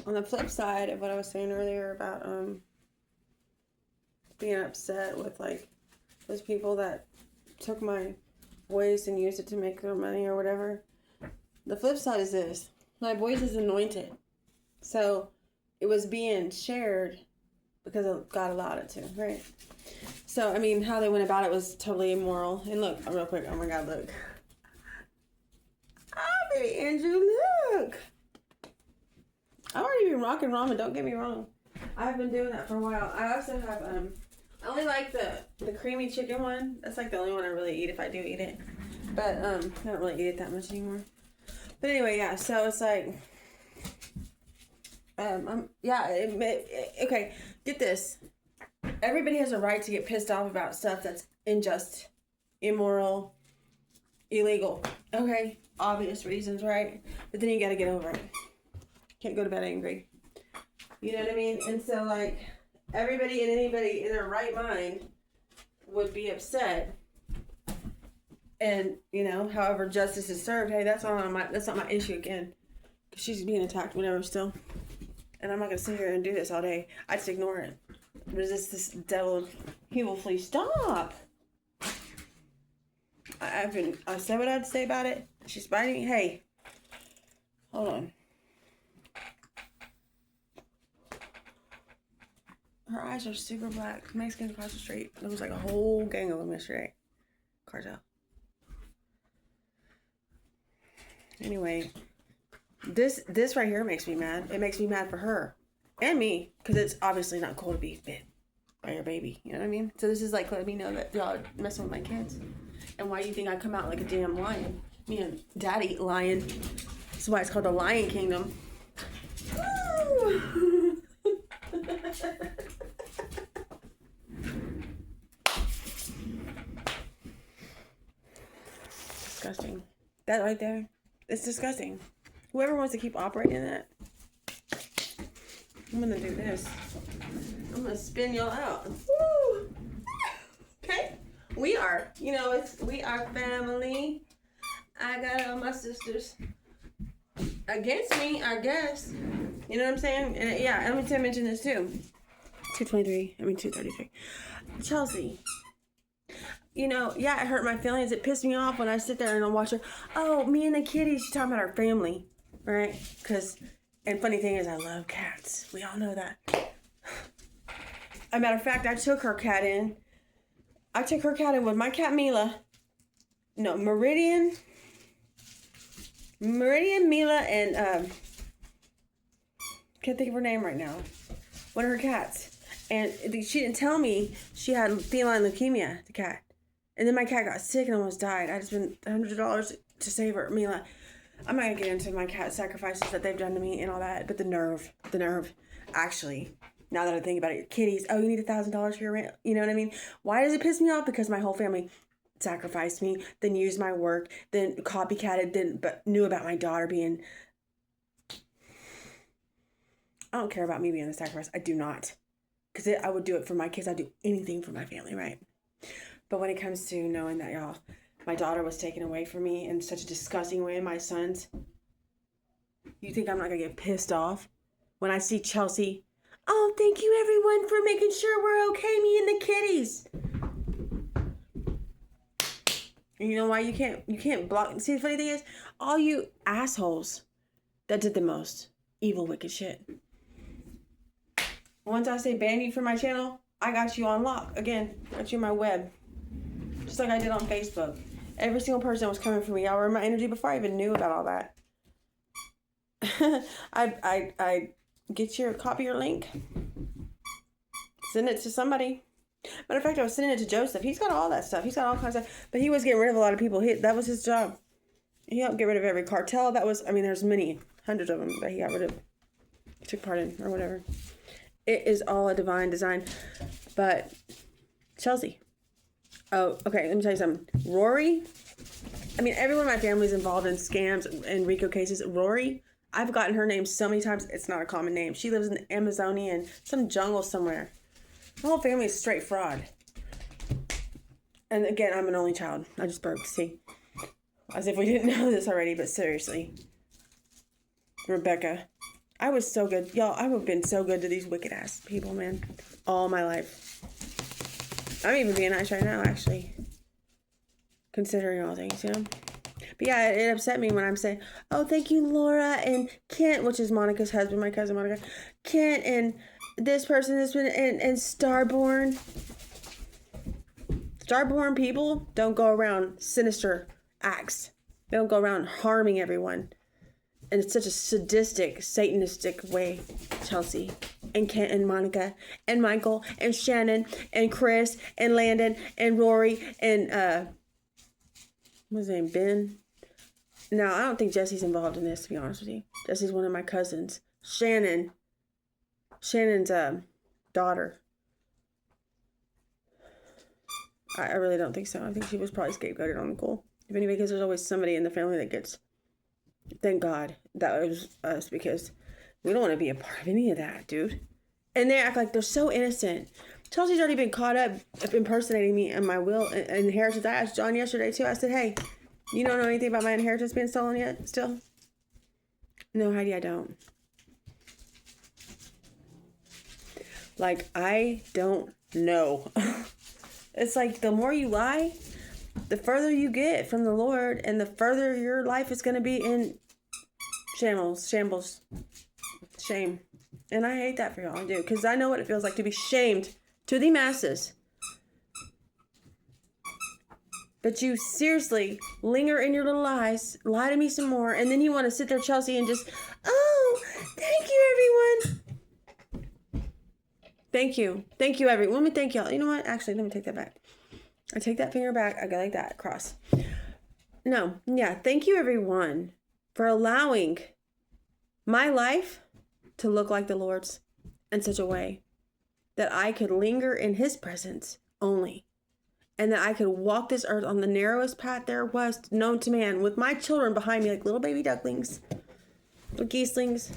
on the flip side of what I was saying earlier about being upset with like those people that took my voice and used it to make their money or whatever. The flip side is this: my voice is anointed, so it was being shared because God allowed it to, right? So I mean, how they went about it was totally immoral. And look, real quick, oh my God, look. Oh, baby Andrew, look. I've already been rocking ramen, don't get me wrong. I've been doing that for a while. I also have, I only like the creamy chicken one. That's like the only one I really eat if I do eat it. But, I don't really eat it that much anymore. But anyway, yeah, so it's like, okay, get this. Everybody has a right to get pissed off about stuff that's unjust, immoral, illegal. Okay, obvious reasons, right? But then you gotta get over it. Can't go to bed angry. You know what I mean? And so, like, everybody and anybody in their right mind would be upset. And, you know, however justice is served, hey, that's not my issue again. Because she's being attacked, whatever, still. And I'm not going to sit here and do this all day. I just ignore it. Resist this devil. He will flee. Stop! I said what I had to say about it. She's biting me. Hey. Hold on. Her eyes are super black. Mexicans across the street. There was like a whole gang of them yesterday. Cartel. Anyway, this right here makes me mad. It makes me mad for her and me, because it's obviously not cool to be bit by your baby. You know what I mean? So this is like letting me know that y'all are messing with my kids. And why do you think I come out like a damn lion? Me and Daddy lion. That's why it's called the Lion Kingdom. Woo! Disgusting. That right there, it's disgusting. Whoever wants to keep operating that, I'm gonna do this. I'm gonna spin y'all out. Woo! Okay, we are. You know, we are family. I got all my sisters against me, I guess. You know what I'm saying? And yeah, let me mention this too. 233. Chelsea. You know, yeah, it hurt my feelings. It pissed me off when I sit there and I watch her. Oh, me and the kitties. She's talking about our family, right? And funny thing is, I love cats. We all know that. As a matter of fact, I took her cat in. With my cat Mila. No, Meridian, Mila, and can't think of her name right now. One of her cats. And she didn't tell me she had feline leukemia, the cat. And then my cat got sick and almost died. I just spent $100 to save her, Mila. I'm not going to get into my cat sacrifices that they've done to me and all that. But the nerve. Actually, now that I think about it, kitties, oh, you need $1,000 for your rent. You know what I mean? Why does it piss me off? Because my whole family sacrificed me, then used my work, then copycatted, but knew about my daughter being... I don't care about me being the sacrifice. I do not. Because I would do it for my kids. I'd do anything for my family, right? But when it comes to knowing that, y'all, my daughter was taken away from me in such a disgusting way, my sons, you think I'm not going to get pissed off when I see Chelsea? Oh, thank you, everyone, for making sure we're okay, me and the kitties. And you know why you can't block? See, the funny thing is, all you assholes that did the most evil, wicked shit. Once I say ban you from my channel, I got you on lock. Again, got you on my web. Just like I did on Facebook. Every single person was coming for me. Y'all were in my energy before I even knew about all that. I get your copy your link. Send it to somebody. Matter of fact, I was sending it to Joseph. He's got all that stuff. He's got all kinds of stuff. But he was getting rid of a lot of people. That was his job. He helped get rid of every cartel. There's many, hundreds of them that he got rid of. He took part in, or whatever. It is all a divine design. But Chelsea. Oh, okay, let me tell you something. Rory. Everyone in my family is involved in scams and RICO cases. Rory, I've gotten her name so many times. It's not a common name. She lives in the Amazonian, some jungle somewhere. My whole family is straight fraud. And again, I'm an only child. I just burped, see? As if we didn't know this already, but seriously. Rebecca. I was so good. Y'all, I have been so good to these wicked ass people, man. All my life. I'm even being nice right now, actually. Considering all things, you know? But yeah, it upset me when I'm saying, oh, thank you, Laura and Kent, which is Monica's husband, my cousin Monica. Kent and this person, and Starborn. Starborn people don't go around sinister acts. They don't go around harming everyone. And it's such a sadistic, satanistic way. Chelsea and Kent and Monica and Michael and Shannon and Chris and Landon and Rory and what's his name? Ben? No, I don't think Jesse's involved in this, to be honest with you. Jesse's one of my cousins. Shannon's daughter. I really don't think so. I think she was probably scapegoated on Nicole. If anybody, because there's always somebody in the family that gets... Thank God that was us, because we don't want to be a part of any of that, dude. And they act like they're so innocent. Chelsea's already been caught up impersonating me and my will and inheritance. I asked John yesterday, too. I said, hey, you don't know anything about my inheritance being stolen yet, still? No, Heidi, I don't. Like, I don't know. It's like the more you lie, the further you get from the Lord, and the further your life is going to be in shambles, shame. And I hate that for y'all, I do, because I know what it feels like to be shamed to the masses. But you seriously linger in your little lies, lie to me some more, and then you want to sit there, Chelsea, and just, oh, thank you, everyone. Thank you. Thank you, everyone. Let me thank y'all. You know what? Actually, let me take that back. I take that finger back. I go like that, cross. No, yeah. Thank you, everyone, for allowing my life to look like the Lord's in such a way that I could linger in His presence only, and that I could walk this earth on the narrowest path there was known to man, with my children behind me like little baby ducklings, little geeslings.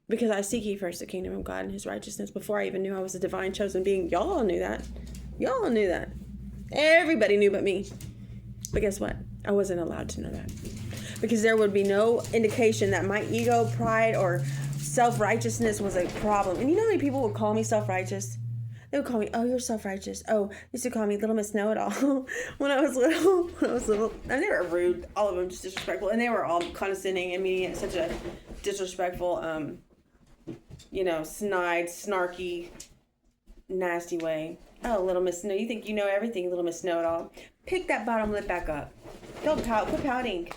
Because I seek ye first the kingdom of God and His righteousness before I even knew I was a divine chosen being. Y'all all knew that. Y'all knew that. Everybody knew but me. But guess what? I wasn't allowed to know that. Because there would be no indication that my ego, pride, or self-righteousness was a problem. And you know how many people would call me self-righteous? They would call me, oh, you're self-righteous. Oh, they used to call me Little Miss Know-It-All when I was little. And they were rude. All of them just disrespectful. And they were all condescending and meaning it in such a disrespectful, snide, snarky, nasty way. Oh, Little Miss Know, you think you know everything, Little Miss Know-It-All. Pick that bottom lip back up. Don't pout. Quit pouting.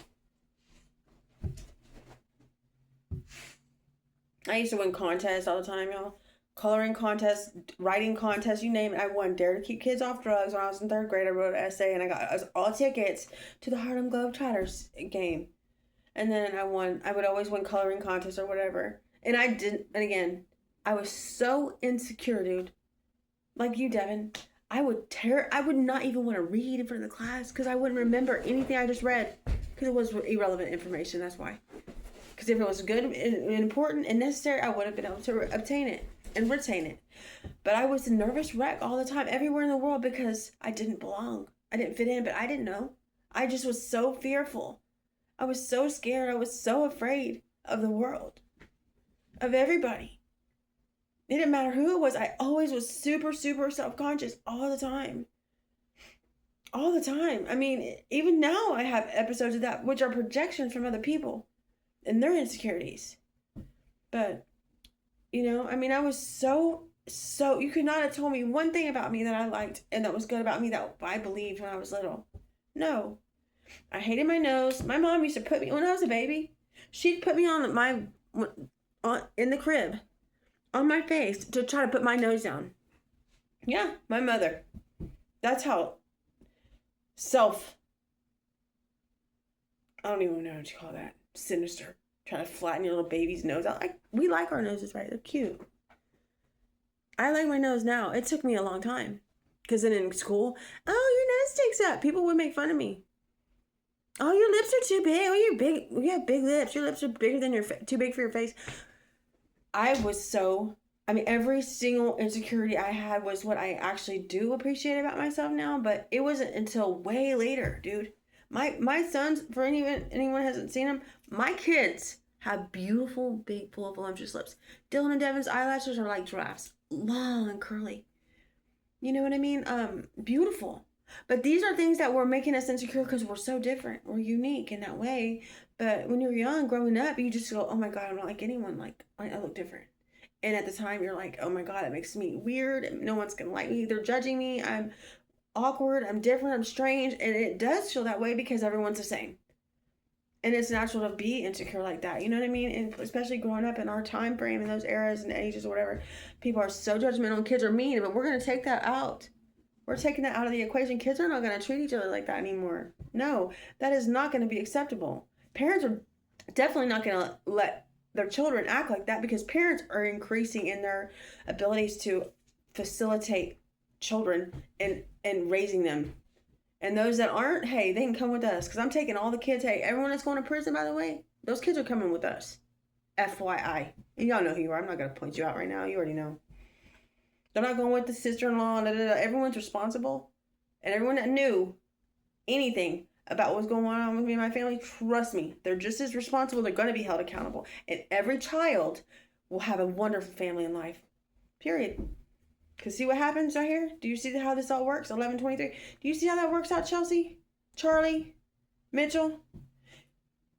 I used to win contests all the time, y'all. Coloring contests, writing contests, you name it. I won Dare to Keep Kids Off Drugs when I was in 3rd grade. I wrote an essay, and I got all tickets to the Harlem Globetrotters game. And then I would always win coloring contests or whatever. And I didn't, and again, I was so insecure, dude. Like you, Devin. I would not even want to read in front of the class because I wouldn't remember anything I just read because it was irrelevant information, that's why. Because if it was good and important and necessary, I would have been able to obtain it and retain it. But I was a nervous wreck all the time, everywhere in the world, because I didn't belong. I didn't fit in, but I didn't know. I just was so fearful. I was so scared. I was so afraid of the world, of everybody. It didn't matter who it was. I always was super, super self-conscious all the time. All the time. I mean, even now I have episodes of that, which are projections from other people and their insecurities. But, I was so, you could not have told me one thing about me that I liked and that was good about me that I believed when I was little. No. I hated my nose. My mom used to put me, when I was a baby, she'd put me in the crib, on my face, to try to put my nose down. Yeah, my mother. That's how I don't even know what you call that. Sinister. Trying to flatten your little baby's nose out. We like our noses, right? They're cute. I like my nose now. It took me a long time. Because then in school, oh, your nose sticks up. People would make fun of me. Oh, your lips are too big. Oh, you're big. You have big lips. Your lips are bigger than too big for your face. I was every single insecurity I had was what I actually do appreciate about myself now. But it wasn't until way later, dude. My sons, for anyone who hasn't seen them, my kids have beautiful, big, full of voluptuous lips. Dylan and Devin's eyelashes are like giraffes, long and curly. You know what I mean? Beautiful. But these are things that were making us insecure because we're so different. We're unique in that way. But when you're young, growing up, you just go, oh my God, I'm not like anyone. Like, I look different. And at the time, you're like, oh my God, it makes me weird. No one's going to like me. They're judging me. I'm awkward. I'm different. I'm strange. And it does feel that way because everyone's the same. And it's natural to be insecure like that. You know what I mean? And especially growing up in our time frame, in those eras and ages or whatever, people are so judgmental and kids are mean. But we're going to take that out. We're taking that out of the equation. Kids are not going to treat each other like that anymore. No, that is not going to be acceptable. Parents are definitely not going to let their children act like that because parents are increasing in their abilities to facilitate children and raising them. And those that aren't, hey, they can come with us. Because I'm taking all the kids. Hey, everyone that's going to prison, by the way, those kids are coming with us. FYI. And y'all know who you are. I'm not going to point you out right now. You already know. They're not going with the sister-in-law. Everyone's responsible. And everyone that knew anything about what's going on with me and my family, trust me, they're just as responsible. They're going to be held accountable. And every child will have a wonderful family in life. Period. Because see what happens right here? Do you see how this all works? 11:23. Do you see how that works out, Chelsea? Charlie? Mitchell?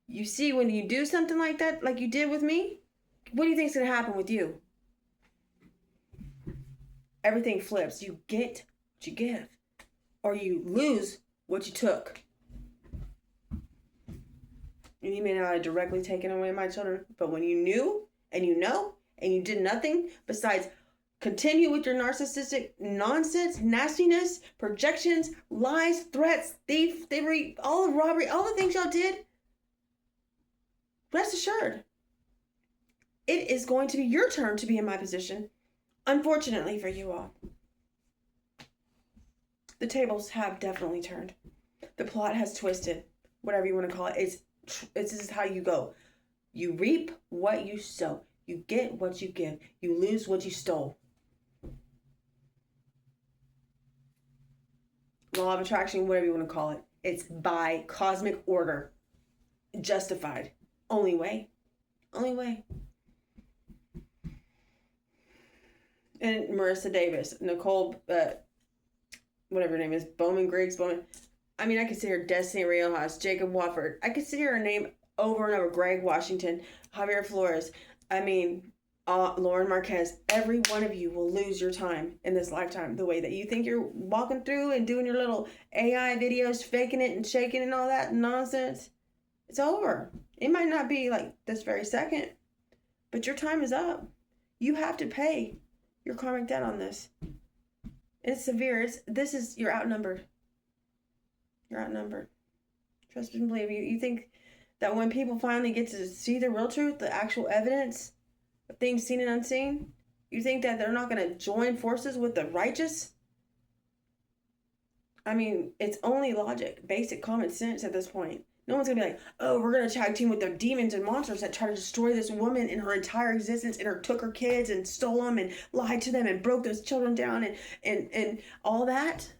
You see when you do something like that, like you did with me, what do you think is going to happen with you? Everything flips. You get what you give. Or you lose what you took. And you may not have directly taken away my children, but when you knew and you know and you did nothing besides continue with your narcissistic nonsense, nastiness, projections, lies, threats, thievery, all the robbery, all the things y'all did, rest assured, it is going to be your turn to be in my position. Unfortunately for you all. The tables have definitely turned. The plot has twisted. Whatever you want to call it. This is how you go. You reap what you sow. You get what you give. You lose what you stole. Law of attraction, whatever you want to call it. It's by cosmic order. Justified. Only way. Only way. And Marissa Davis, Nicole, whatever her name is, Bowman. I mean, I could see her, Destiny Riojas, Jacob Wofford. I could see her name over and over. Greg Washington, Javier Flores. I mean, Lauren Marquez. Every one of you will lose your time in this lifetime. The way that you think you're walking through and doing your little AI videos, faking it and shaking and all that nonsense. It's over. It might not be like this very second, but your time is up. You have to pay your karmic debt on this. It's severe. You're outnumbered. You're outnumbered. Trust and believe. You think that when people finally get to see the real truth, the actual evidence of things seen and unseen, you think that they're not going to join forces with the righteous? I mean, it's only logic, basic common sense at this point. No one's going to be like, oh, we're going to tag team with the demons and monsters that try to destroy this woman in her entire existence and took her kids and stole them and lied to them and broke those children down and all that.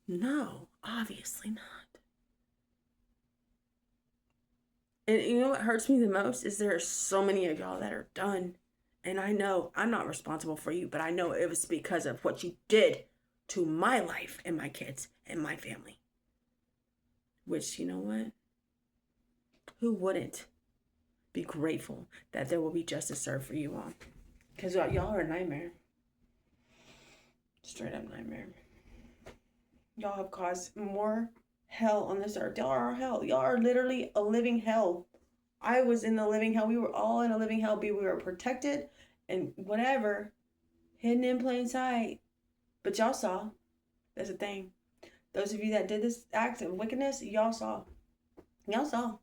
No, obviously not. And you know what hurts me the most is there are so many of y'all that are done. And I know I'm not responsible for you, but I know it was because of what you did to my life and my kids and my family. Which, you know what? Who wouldn't be grateful that there will be justice served for you all? Because y'all are a nightmare. Straight up nightmare. Y'all have caused more hell on this earth. Y'all are hell. Y'all are literally a living hell. I was in the living hell. We were all in a living hell. We were protected and whatever. Hidden in plain sight. But y'all saw. That's the thing. Those of you that did this act of wickedness, y'all saw. Y'all saw.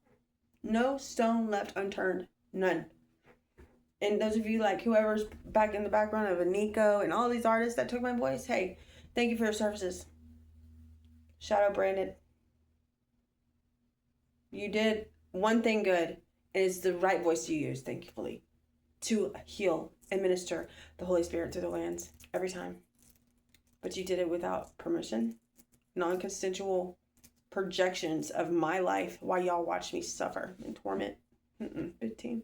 No stone left unturned. None. And those of you like whoever's back in the background of Nico and all these artists that took my voice, hey, thank you for your services. Shadow Branded. You did one thing good, and it's the right voice to use, thankfully, to heal and minister the Holy Spirit to the lands every time. But you did it without permission. Non-consensual projections of my life while y'all watch me suffer and torment. 15.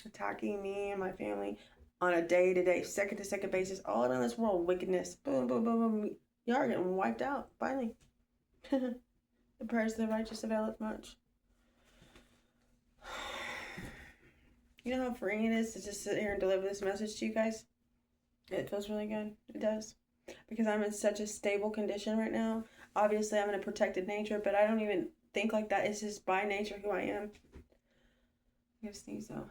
Attacking me and my family on a day-to-day, second-to-second basis, all around this world, wickedness. Boom, boom, boom, boom. Y'all are getting wiped out, finally. The prayers of the righteous availeth much. You know how freeing it is to just sit here and deliver this message to you guys? It feels really good. It does. Because I'm in such a stable condition right now. Obviously, I'm in a protected nature, but I don't even think like that. It's just by nature who I am. I'm going to sneeze, though.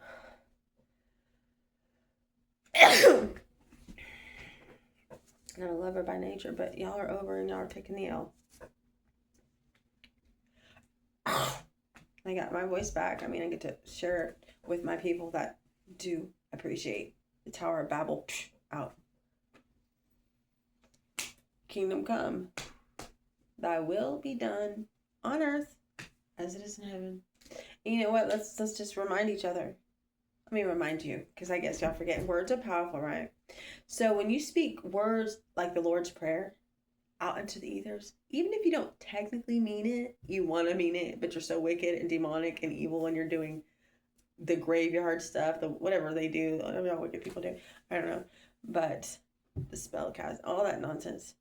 Not a lover by nature, but y'all are over and y'all are taking the L. I got my voice back. I mean, I get to share it with my people that do appreciate the Tower of Babel out. Kingdom come. Thy will be done on earth as it is in heaven. And you know what? Let's just remind each other. Let me remind you, because I guess y'all forget. Words are powerful, right? So when you speak words like the Lord's Prayer out into the ethers, even if you don't technically mean it, you want to mean it, but you're so wicked and demonic and evil when you're doing the graveyard stuff, the whatever they do, whatever all wicked people do. I don't know. But the spell cast, all that nonsense.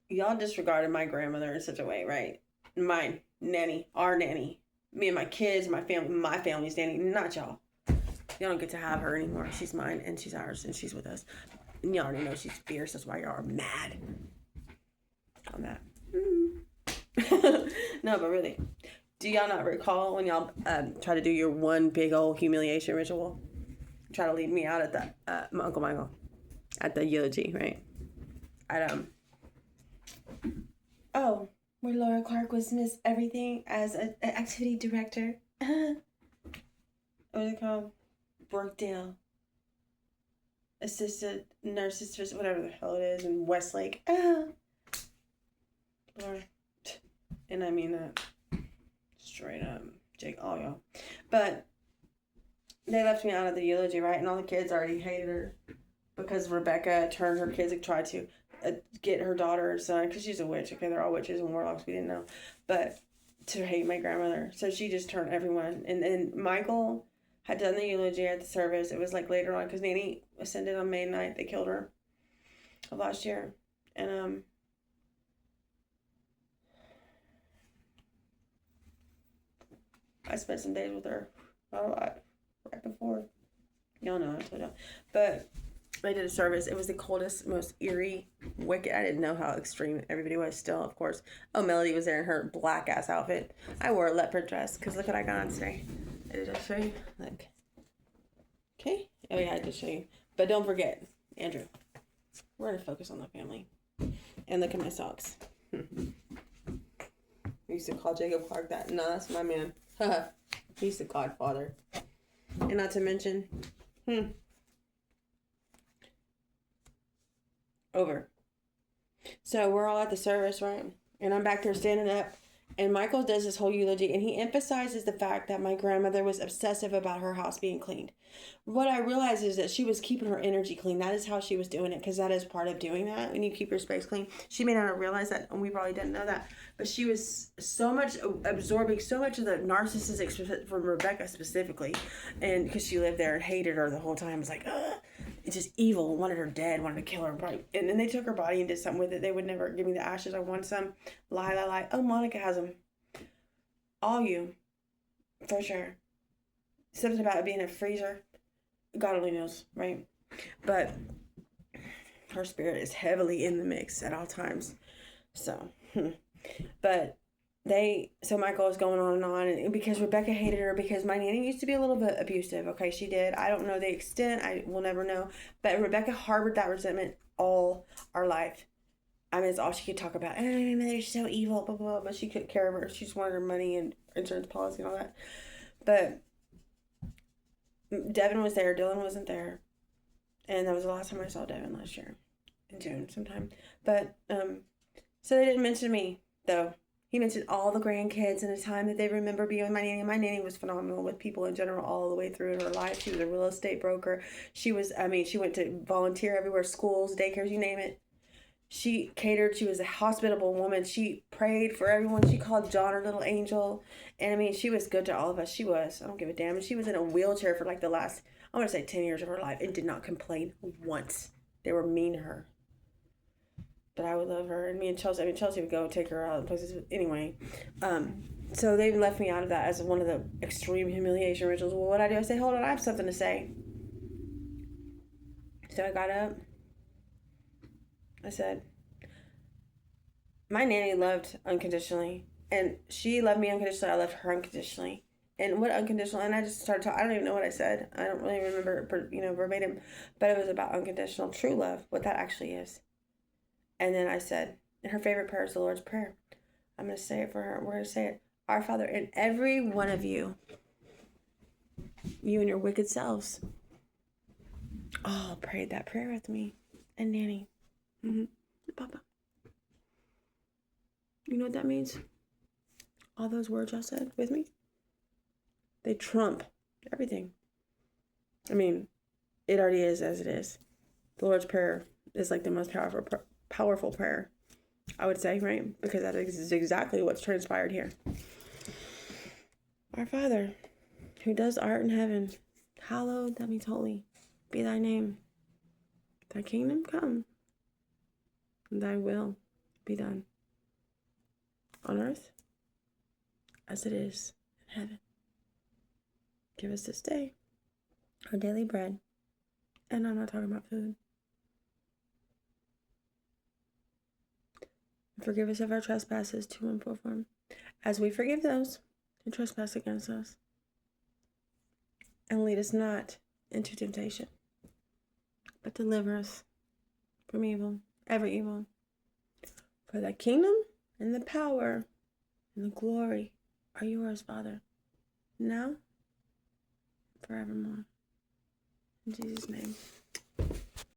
Y'all disregarded my grandmother in such a way, right? Mine, nanny, our nanny. Me and my kids, my family's nanny, not y'all. Y'all don't get to have her anymore. She's mine and she's ours and she's with us. And y'all already know she's fierce. That's why y'all are mad. I'm mad. No, but really. Do y'all not recall when y'all try to do your one big old humiliation ritual? Try to leave me out at the Uncle Michael at the eulogy, right? Oh, where Laura Clark was Miss Everything as an activity director. What is it called? Brookdale. Assistant nurses, whatever the hell it is, in Westlake. Laura. And I mean that straight up. Jake, all y'all. But they left me out of the eulogy, right? And all the kids already hated her because Rebecca turned her kids and tried to get her daughter or son, because she's a witch. Okay, they're all witches and warlocks. We didn't know. But to hate my grandmother. So she just turned everyone. And then Michael had done the eulogy at the service. It was like later on because Nanny ascended on May 9th. They killed her of last year. And I spent some days with her. Not a lot. Back and forth. Y'all know, I told y'all. But I did a service. It was the coldest, most eerie, wicked. I didn't know how extreme everybody was still, of course. Oh, Melody was there in her black ass outfit. I wore a leopard dress because look what I got on today. Did I show you? Look. Okay. Oh yeah, I did show you. But don't forget, Andrew, we're going to focus on the family. And look at my socks. We used to call Jacob Clark that. No, that's my man. He's the godfather. And not to mention, over. So we're all at the service, right? And I'm back there standing up. And Michael does this whole eulogy. And he emphasizes the fact that my grandmother was obsessive about her house being cleaned. What I realized is that she was keeping her energy clean. That is how she was doing it. Because that is part of doing that. When you keep your space clean. She may not have realized that. And we probably didn't know that. But she was so much absorbing so much of the narcissistic from Rebecca specifically. And because she lived there and hated her the whole time. It was like, ugh. It's just evil. Wanted her dead. Wanted to kill her. And then they took her body and did something with it. They would never give me the ashes. I want some. Lie. Oh, Monica has them. All you. For sure. Something about it being a freezer. God only knows, right? But her spirit is heavily in the mix at all times. So, but so Michael was going on, and because Rebecca hated her, because my nanny used to be a little bit abusive. Okay, she did. I don't know the extent. I will never know. But Rebecca harbored that resentment all our life. I mean, it's all she could talk about. Oh, my mother's so evil, blah, blah, blah. But she couldn't care of her. She just wanted her money and insurance policy and all that. But Devin was there. Dylan wasn't there. And that was the last time I saw Devin last year. In June sometime. But, so they didn't mention me, though. He mentioned all the grandkids and the time that they remember being with my nanny. My nanny was phenomenal with people in general all the way through in her life. She was a real estate broker. She went to volunteer everywhere, schools, daycares, you name it. She catered. She was a hospitable woman. She prayed for everyone. She called John her little angel. And I mean, she was good to all of us. She was. I don't give a damn. And she was in a wheelchair for like the last, I want to say 10 years of her life and did not complain once. They were mean to her. But I would love her. And me and Chelsea, I mean, Chelsea would go take her out places. Anyway, so they left me out of that as one of the extreme humiliation rituals. Well, what I do, I say, hold on, I have something to say. So I got up. I said, my nanny loved unconditionally, and she loved me unconditionally. I loved her unconditionally. And what unconditional? And I just started talking. I don't even know what I said. I don't really remember, verbatim, but it was about unconditional true love, what that actually is. And then I said, and her favorite prayer is the Lord's Prayer. I'm going to say it for her. We're going to say it. Our Father, and every one of you, you and your wicked selves, all prayed that prayer with me and Nanny. Papa. You know what that means? All those words y'all said with me, they trump everything. I mean, it already is as it is. The Lord's Prayer is like the most powerful prayer, I would say, right? Because that is exactly what's transpired here. Our Father, who does art in heaven, hallowed, that means holy, be thy name. Thy kingdom come, and thy will be done on earth as it is in heaven. Give us this day our daily bread. And I'm not talking about food. Forgive us of our trespasses, 2:144, as we forgive those who trespass against us. And lead us not into temptation, but deliver us from evil, every evil. For the kingdom and the power and the glory are yours, Father, now and forevermore. In Jesus' name.